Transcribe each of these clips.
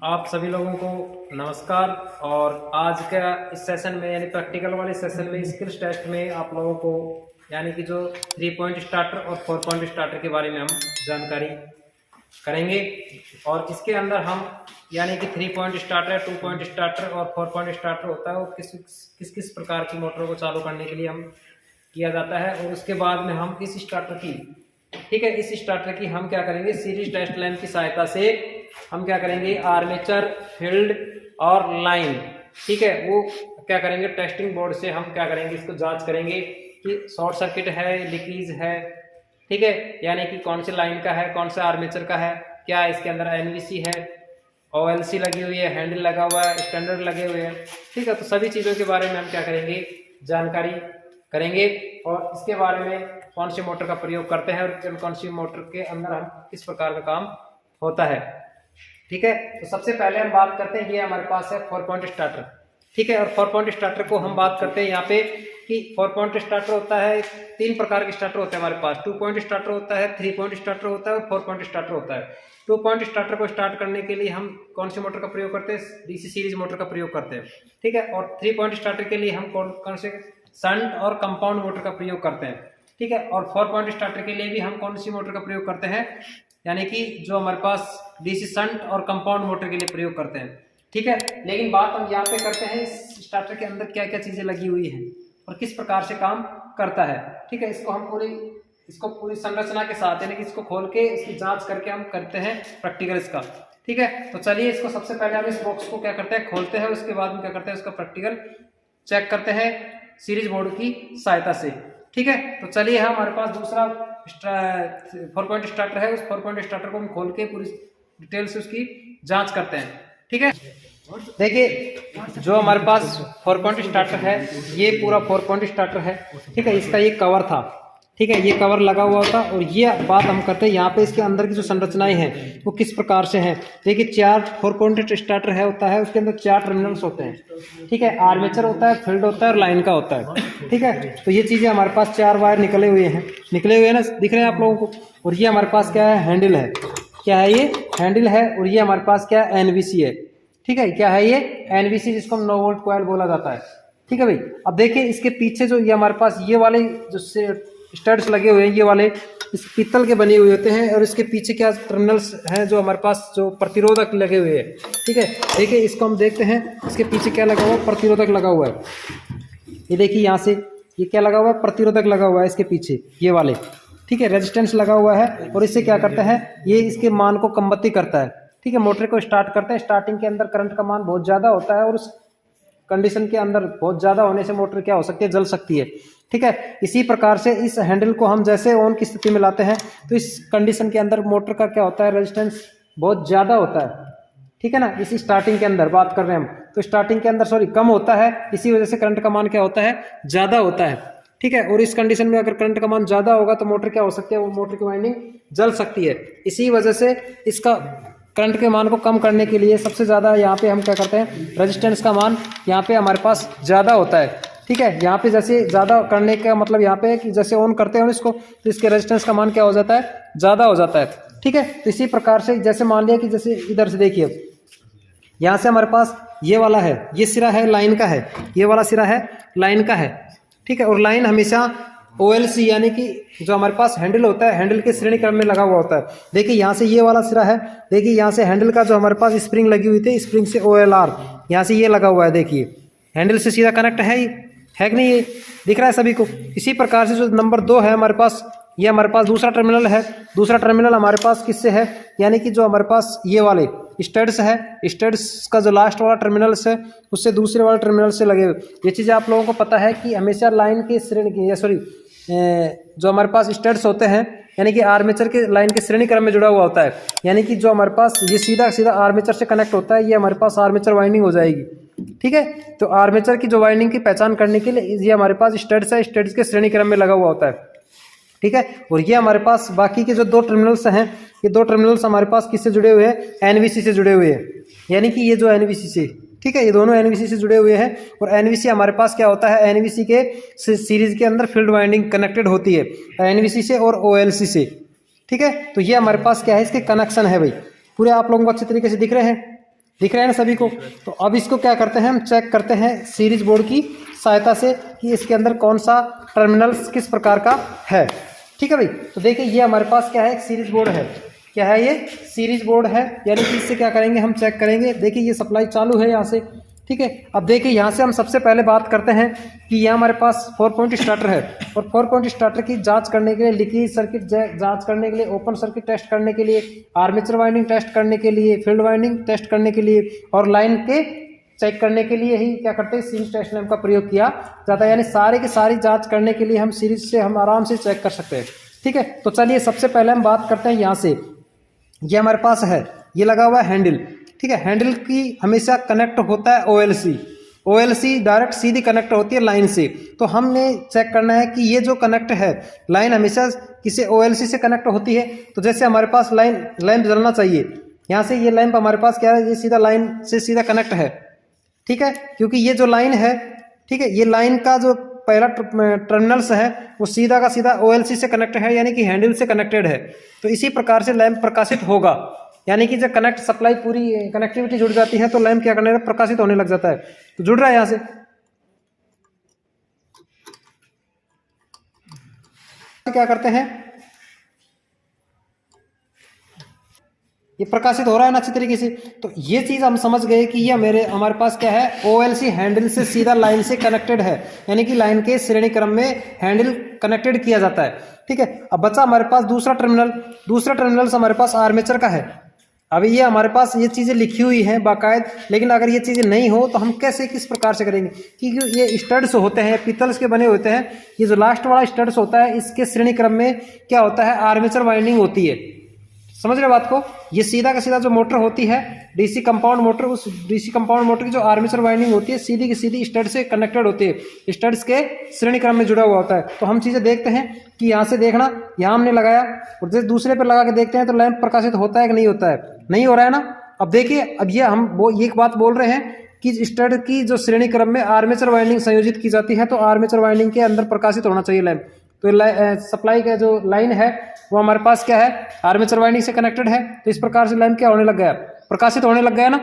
आप सभी लोगों को नमस्कार। और आज का इस सेशन में यानी प्रैक्टिकल वाले सेशन में स्किल्स टेस्ट में आप लोगों को यानी कि जो 3 पॉइंट स्टार्टर और 4 पॉइंट स्टार्टर के बारे में हम जानकारी करेंगे। और इसके अंदर हम यानी कि 3 पॉइंट स्टार्टर, 2 पॉइंट स्टार्टर और 4 पॉइंट स्टार्टर होता है, वो किस प्रकार की मोटरों को चालू करने के लिए हम किया जाता है। और उसके बाद में हम इस स्टार्टर की, ठीक है, इस स्टार्टर की हम क्या करेंगे, सीरीज टेस्ट लाइन की सहायता से हम क्या करेंगे, आर्मेचर, फील्ड और लाइन, ठीक है, वो क्या करेंगे, टेस्टिंग बोर्ड से हम क्या करेंगे, इसको जांच करेंगे कि शॉर्ट सर्किट है, लीकेज है, ठीक है, यानी कि कौन सी लाइन का है, कौन सा आर्मेचर का है, क्या इसके अंदर एनवीसी है, ओएलसी लगी हुई है, हैंडल लगा हुआ है, स्टैंडर्ड लगे हुए हैं, ठीक है। तो सभी चीज़ों के बारे में हम क्या करेंगे, जानकारी करेंगे। और इसके बारे में कौन सी मोटर का प्रयोग करते हैं और कौन सी मोटर के अंदर हम किस प्रकार का काम होता है, ठीक है। तो सबसे पहले हम बात करते हैं, ये हमारे पास है 4 पॉइंट स्टार्टर, ठीक है। और 4 पॉइंट स्टार्टर को हम बात करते हैं यहाँ पे कि 4 पॉइंट स्टार्टर होता है, 3 प्रकार के स्टार्टर होते हैं हमारे पास। 2 पॉइंट स्टार्टर होता है, 3 पॉइंट स्टार्टर होता है और 4 पॉइंट स्टार्टर होता है। 2 पॉइंट स्टार्टर को स्टार्ट करने के लिए हम कौन सी मोटर का प्रयोग करते हैं, डीसी सीरीज मोटर का प्रयोग करते हैं, ठीक है। और 3 पॉइंट स्टार्टर के लिए हम कौन से शंट और कंपाउंड मोटर का प्रयोग करते हैं, ठीक है। और 4 पॉइंट स्टार्टर के लिए भी हम कौन सी मोटर का प्रयोग करते हैं, यानी कि जो हमारे पास डीसी शंट और कंपाउंड मोटर के लिए प्रयोग करते हैं, ठीक है। लेकिन बात हम यहाँ पे करते हैं इस स्टार्टर के अंदर क्या क्या चीजें लगी हुई हैं और किस प्रकार से काम करता है, ठीक है। इसको हम पूरी संरचना के साथ यानी कि इसको खोल के इसकी जांच करके हम करते हैं प्रैक्टिकल इसका, ठीक है। तो चलिए इसको सबसे पहले हम इस बॉक्स को क्या करते हैं, खोलते हैं, उसके बाद में क्या करते हैं, उसका प्रैक्टिकल चेक करते हैं सीरीज बोर्ड की सहायता से, ठीक है। तो चलिए हमारे पास दूसरा 4 पॉइंट स्टार्टर है, उस 4 पॉइंट स्टार्टर को हम खोल के पूरी डिटेल से उसकी जांच करते हैं, ठीक है। देखिए जो हमारे पास 4 पॉइंट स्टार्टर है, ये पूरा 4 पॉइंट स्टार्टर है, ठीक है। इसका ये कवर था, ठीक है, ये कवर लगा हुआ था। और ये बात हम करते हैं यहाँ पे इसके अंदर की जो संरचनाएं हैं वो किस प्रकार से हैं। देखिए 4 पॉइंट स्टार्टर है होता है, उसके अंदर 4 टर्मिनल्स होते हैं, ठीक है। आर्मेचर होता है, फील्ड होता है और लाइन का होता है, ठीक है। तो ये चीजें हमारे पास 4 वायर निकले हुए हैं ना, दिख रहे हैं आप लोगों को। और ये हमारे पास क्या है, हैंडल है, क्या है ये, हैंडल है। और ये हमारे पास क्या है, एनवीसी है, ठीक है। क्या है ये, एनवीसी, जिसको हम 9 वोल्ट कॉइल बोला जाता है, ठीक है भाई। अब देखिए इसके पीछे जो ये हमारे पास ये वाले जो स्टड्स लगे हुए हैं, ये वाले इस पीतल के बने हुए होते हैं। और इसके पीछे क्या टर्मिनल्स हैं जो हमारे पास जो प्रतिरोधक लगे हुए हैं, ठीक है। देखिए इसको हम देखते हैं, इसके पीछे क्या लगा हुआ है, प्रतिरोधक लगा हुआ है। ये देखिए यहाँ से ये क्या लगा हुआ है, प्रतिरोधक लगा हुआ है इसके पीछे, ये वाले, ठीक है, रेजिस्टेंस लगा हुआ है। और इससे क्या करता है, ये इसके मान को कमबत्ती करता है, ठीक है। मोटर को स्टार्ट करते हैं, स्टार्टिंग के अंदर करंट का मान बहुत ज़्यादा होता है और उस कंडीशन के अंदर बहुत ज़्यादा होने से मोटर क्या हो सकती है, जल सकती है, ठीक है। इसी प्रकार से इस हैंडल को हम जैसे ऑन की स्थिति में लाते हैं तो इस कंडीशन के अंदर मोटर का क्या होता है, रेजिस्टेंस बहुत ज़्यादा होता है, ठीक है ना। इसी स्टार्टिंग के अंदर बात कर रहे हैं हम, तो स्टार्टिंग के अंदर कम होता है, इसी वजह से करंट का मान क्या होता है, ज़्यादा होता है, ठीक है। और इस कंडीशन में अगर करंट का मान ज़्यादा होगा तो मोटर क्या हो सकती है, वो मोटर की वाइंडिंग जल सकती है। इसी वजह से इसका करंट के मान को कम करने के लिए सबसे ज़्यादा यहाँ पे हम क्या करते हैं, रेजिस्टेंस का मान यहाँ पे हमारे पास ज़्यादा होता है, ठीक है। यहाँ पे जैसे ज़्यादा करने का मतलब यहाँ पे कि जैसे ऑन करते हैं इसको तो इसके रेजिस्टेंस का मान क्या हो जाता है, ज़्यादा हो जाता है, ठीक है। तो इसी प्रकार से जैसे मान लिया कि जैसे इधर से देखिए, यहाँ से हमारे पास ये वाला है, ये सिरा है लाइन का है, ये वाला सिरा है लाइन का है, ठीक है। और लाइन हमेशा ओएलसी यानी कि जो हमारे पास हैंडल होता है, हैंडल के श्रेणी क्रम में लगा हुआ होता है। देखिए यहाँ से ये वाला सिरा है, देखिए यहाँ से हैंडल का जो हमारे पास स्प्रिंग लगी हुई थी, स्प्रिंग से ओएलआर यहाँ से ये लगा हुआ है, देखिए हैंडल से सीधा कनेक्ट है कि नहीं, ये दिख रहा है सभी को। इसी प्रकार से जो नंबर 2 है हमारे पास, ये हमारे पास दूसरा टर्मिनल है। दूसरा टर्मिनल हमारे पास किससे है, यानी कि जो हमारे पास ये वाले स्टड्स है, स्टड्स का जो लास्ट वाला टर्मिनल्स है उससे दूसरे वाले टर्मिनल से लगे हुए। ये चीज़ें आप लोगों को पता है कि हमेशा लाइन के श्रेणी की जो हमारे पास स्टड्स होते हैं यानी कि आर्मेचर के लाइन के श्रेणी क्रम में जुड़ा हुआ होता है, यानी कि जो हमारे पास ये सीधा आर्मेचर से कनेक्ट होता है, ये हमारे पास आर्मेचर वाइंडिंग हो जाएगी, ठीक है। तो आर्मेचर की जो वाइंडिंग की पहचान करने के लिए ये हमारे पास स्टड्स है, स्टड्स के श्रेणी क्रम में लगा हुआ होता है, ठीक है। और ये हमारे पास बाकी के जो 2 टर्मिनल्स हैं, ये 2 टर्मिनल्स हमारे पास किससे जुड़े हुए हैं, एनवीसी से जुड़े हुए हैं, यानी कि ये जो एनवीसी से, ठीक है, ये दोनों एनवीसी से जुड़े हुए हैं। और एनवीसी हमारे पास क्या होता है, एनवीसी के सीरीज के अंदर फील्ड वाइंडिंग कनेक्टेड होती है एनवीसी से और ओएलसी से, ठीक है। तो ये हमारे पास क्या है, इसके कनेक्शन है भाई, पूरे आप लोगों को अच्छे तरीके से दिख रहे हैं, दिख रहे हैं ना सभी को। तो अब इसको क्या करते हैं, हम चेक करते हैं सीरीज बोर्ड की सहायता से कि इसके अंदर कौन सा टर्मिनल्स किस प्रकार का है। ठीक है भाई, तो देखिए ये हमारे पास क्या है, एक सीरीज बोर्ड है। क्या है ये, सीरीज बोर्ड है, यानी कि इससे क्या करेंगे, हम चेक करेंगे। देखिए ये सप्लाई चालू है यहाँ से, ठीक है। अब देखिए यहाँ से हम सबसे पहले बात करते हैं कि यहाँ हमारे पास 4 पॉइंट स्टार्टर है, और 4 पॉइंट स्टार्टर की जांच करने के लिए, लीकेज सर्किट जांच करने के लिए, ओपन सर्किट टेस्ट करने के लिए, आर्मेचर वाइंडिंग टेस्ट करने के लिए, फील्ड वाइंडिंग टेस्ट करने के लिए, और लाइन के चेक करने के लिए ही क्या करते हैं, सीरीज टेस्ट लैंप का प्रयोग किया जाता है। यानी सारे की सारी जांच करने के लिए हम सीरीज से हम आराम से चेक कर सकते हैं। ठीक है, तो चलिए सबसे पहले हम बात करते हैं यहाँ से। ये हमारे पास है, ये लगा हुआ है हैंडल। ठीक है, हैंडल की हमेशा कनेक्ट होता है ओएलसी डायरेक्ट सीधी कनेक्ट होती है लाइन से। तो हमने चेक करना है कि ये जो कनेक्ट है, लाइन हमेशा किसी ओएलसी से कनेक्ट होती है। तो जैसे हमारे पास लैंप जलना चाहिए, यहाँ से ये लैंप हमारे पास क्या है, ये सीधा लाइन से सीधा कनेक्ट है। ठीक है, क्योंकि ये जो लाइन है, ठीक है, ये लाइन का जो पहला टर्मिनल्स है वो सीधा का सीधा ओएलसी से कनेक्ट है, यानी कि हैंडल से कनेक्टेड है। तो इसी प्रकार से लैंप प्रकाशित होगा, यानी कि जब कनेक्ट सप्लाई पूरी कनेक्टिविटी जुड़ जाती है तो लैंप क्या करने लगा, प्रकाशित होने लग जाता है। तो जुड़ रहा है यहाँ से, क्या करते हैं, ये प्रकाशित हो रहा है ना अच्छी तरीके से। तो ये चीज हम समझ गए कि ये हमारे पास क्या है, ओएलसी हैंडल से सीधा लाइन से कनेक्टेड है, यानी कि लाइन के श्रेणी क्रम में हैंडल कनेक्टेड किया जाता है। ठीक है, अब बचा हमारे पास दूसरा टर्मिनल हमारे पास आर्मेचर का है। अभी ये हमारे पास ये चीजें लिखी हुई हैं बाकायद, लेकिन अगर ये चीजें नहीं हो तो हम कैसे किस प्रकार से करेंगे, क्योंकि ये स्टड्स होते हैं, पीतल्स के बने होते हैं। ये जो लास्ट वाला स्टड्स होता है, इसके श्रेणी क्रम में क्या होता है, आर्मेचर वाइंडिंग होती है। समझ रहे बात को, ये सीधा का सीधा जो मोटर होती है, डीसी कंपाउंड मोटर, उस डीसी कंपाउंड मोटर की जो आर्मेचर वाइंडिंग होती है सीधी की सीधी स्टड से कनेक्टेड होती है, स्टड्स के श्रेणी क्रम में जुड़ा हुआ होता है। तो हम चीजें देखते हैं कि यहाँ से देखना, यहाँ हमने लगाया और जैसे दूसरे पे लगा के देखते हैं तो लैंप प्रकाशित होता है कि नहीं होता है, नहीं हो रहा है ना। अब देखिए, अब ये हम वो एक बात बोल रहे हैं कि स्टड की जो श्रेणी क्रम में आर्मेचर वाइंडिंग संयोजित की जाती है, तो आर्मेचर वाइंडिंग के अंदर प्रकाशित होना चाहिए लैंप। तो सप्लाई का जो लाइन है वो हमारे पास क्या है, आर्मेचर वाइंडिंग से कनेक्टेड है। तो इस प्रकार से लैंप क्या होने लग गया, प्रकाशित होने लग गया ना।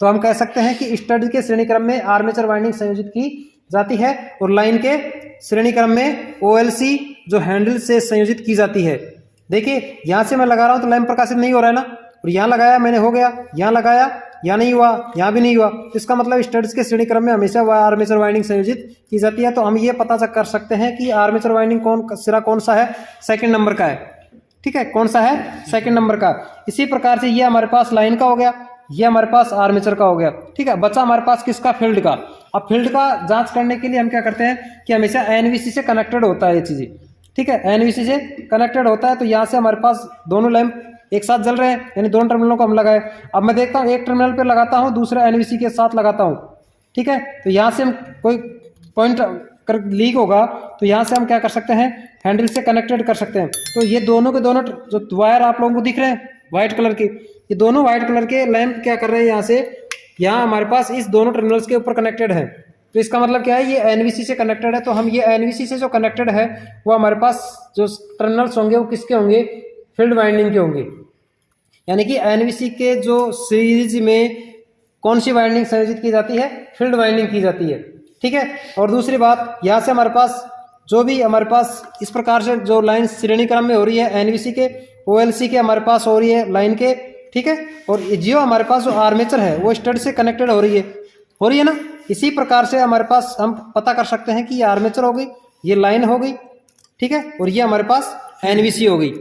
तो हम कह सकते हैं कि स्टड के श्रेणी क्रम में आर्मेचर वाइंडिंग संयोजित की जाती है और लाइन के श्रेणी क्रम में ओएलसी जो हैंडल से संयोजित की जाती है। देखिए यहाँ से मैं लगा रहा हूँ तो लैंप प्रकाशित नहीं हो रहा है ना, और यहाँ लगाया मैंने, हो गया, यहाँ लगाया, यहाँ नहीं हुआ, यहाँ भी नहीं हुआ। तो इसका मतलब स्टड्स के श्रेणी क्रम में हमेशा वह आर्मेचर वाइंडिंग संयोजित की जाती है। तो हम ये पता कर सकते हैं कि आर्मेचर वाइंडिंग सिरा कौन सा है, सेकंड नंबर का है। ठीक है, कौन सा है, सेकंड नंबर का। इसी प्रकार से ये हमारे पास लाइन का हो गया, ये हमारे पास आर्मेचर का हो गया। ठीक है, बचा हमारे पास किसका, फील्ड का। अब फील्ड का जांच करने के लिए हम क्या करते हैं कि हमेशा एनवीसी से कनेक्टेड होता है ये चीजें। ठीक है, एनवीसी से कनेक्टेड होता है। तो यहाँ से हमारे पास दोनों लैंप एक साथ जल रहे हैं, यानी दोनों टर्मिनलों को हम लगाए। अब मैं देखता हूँ एक टर्मिनल पे लगाता हूँ, दूसरा एनवीसी के साथ लगाता हूँ। ठीक है, तो यहाँ से हम कोई पॉइंट कर लीक होगा तो यहाँ से हम क्या कर सकते हैं, हैंडल से कनेक्टेड कर सकते हैं। तो ये दोनों के दोनों जो वायर आप लोगों को दिख रहे हैं व्हाइट कलर के, ये दोनों व्हाइट कलर के लैंप क्या कर रहे हैं, यहाँ से यहाँ हमारे पास इस दोनों टर्मिनल्स के ऊपर कनेक्टेड है। तो इसका मतलब क्या है, ये एनवीसी से कनेक्टेड है। तो हम ये एनवीसी से जो कनेक्टेड है वो हमारे पास जो टर्मिनल्स होंगे वो किसके होंगे, फील्ड वाइंडिंग के होंगे। यानी कि एनवीसी के जो सीरीज में कौन सी वाइंडिंग संयोजित की जाती है, फील्ड वाइंडिंग की जाती है। ठीक है, और दूसरी बात, यहाँ से हमारे पास जो भी हमारे पास इस प्रकार से जो लाइन श्रेणी क्रम में हो रही है, एनवीसी के, ओएलसी के हमारे पास हो रही है लाइन के। ठीक है, और जो हमारे पास जो आर्मेचर है वो स्टड से कनेक्टेड हो रही है ना। इसी प्रकार से हमारे पास हम पता कर सकते हैं कि ये आर्मेचर हो गई, ये लाइन हो गई। ठीक है, और ये हमारे पास एनवीसी हो गई।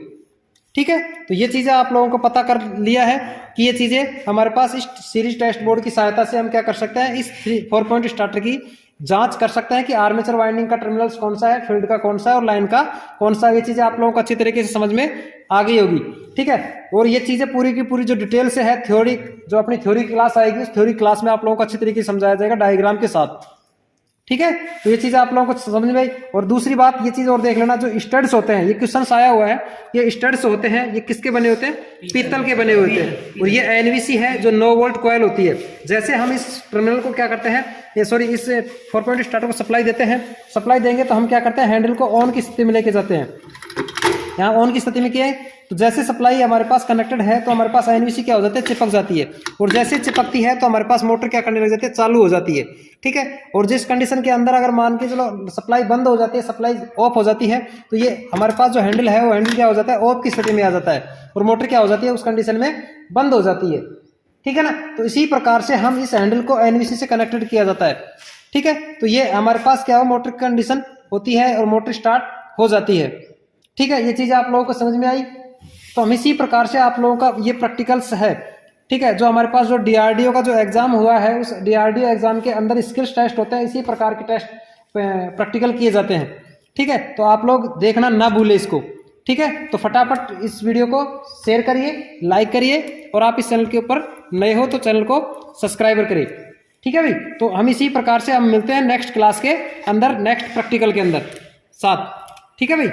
ठीक है, तो ये चीजें आप लोगों को पता कर लिया है कि ये चीजें हमारे पास इस सीरीज टेस्ट बोर्ड की सहायता से हम क्या कर सकते हैं, इस 4 पॉइंट स्टार्टर की जांच कर सकते हैं कि आर्मेचर वाइंडिंग का टर्मिनल्स कौन सा है, फील्ड का कौन सा है और लाइन का कौन सा है। ये चीजें आप लोगों को अच्छी तरीके से समझ में आ गई होगी। ठीक है, और ये चीजें पूरी की पूरी जो डिटेल से है, थ्योरी जो अपनी थ्योरी क्लास आएगी उस थ्योरी क्लास में आप लोगों को अच्छी तरीके से समझाया जाएगा डायग्राम के साथ। ठीक है, तो ये चीज आप लोगों को समझ में आई। और दूसरी बात ये चीज और देख लेना, जो स्टड्स होते हैं, ये क्वेश्चन आया हुआ है, ये स्टड्स होते हैं, ये किसके बने होते हैं, पीतल के बने होते हैं। और ये एनवीसी है जो 9 वोल्ट कॉइल होती है। जैसे हम इस टर्मिनल को क्या करते हैं, इस 4 पॉइंट स्टार्टर को सप्लाई देते हैं, सप्लाई देंगे तो हम क्या करते हैं, हैंडल को ऑन की स्थिति में लेके जाते हैं। यहाँ ऑन की स्थिति में किया है, तो जैसे सप्लाई हमारे पास कनेक्टेड है तो हमारे पास एनवीसी क्या हो जाती है, चिपक जाती है, और जैसे चिपकती है तो हमारे पास मोटर क्या करने लग जाती है, चालू हो जाती है। ठीक है, और जिस कंडीशन के अंदर अगर मान के चलो सप्लाई बंद हो जाती है, सप्लाई ऑफ हो जाती है, तो ये हमारे पास जो हैंडल है वो हैंडल क्या हो जाता है, ऑफ की स्थिति में आ जाता है, और मोटर क्या हो जाती है, उस कंडीशन में बंद हो जाती है। ठीक है ना, तो इसी प्रकार से हम इस हैंडल को एनवीसी से कनेक्टेड किया जाता है। ठीक है, तो ये हमारे पास क्या हो, मोटर कंडीशन होती है और मोटर स्टार्ट हो जाती है। ठीक है, ये चीज़ आप लोगों को समझ में आई। तो हम इसी प्रकार से आप लोगों का ये प्रैक्टिकल्स है। ठीक है, जो हमारे पास जो डीआरडीओ का जो एग्जाम हुआ है, उस डीआरडीओ एग्जाम के अंदर स्किल्स टेस्ट होते हैं, इसी प्रकार के टेस्ट प्रैक्टिकल किए जाते हैं। ठीक है, तो आप लोग देखना ना भूले इसको। ठीक है, तो फटाफट इस वीडियो को शेयर करिए, लाइक करिए, और आप इस चैनल के ऊपर नए हो तो चैनल को सब्सक्राइबर करिए। ठीक है भाई, तो हम इसी प्रकार से हम मिलते हैं नेक्स्ट क्लास के अंदर, नेक्स्ट प्रैक्टिकल के अंदर साथ। ठीक है भाई।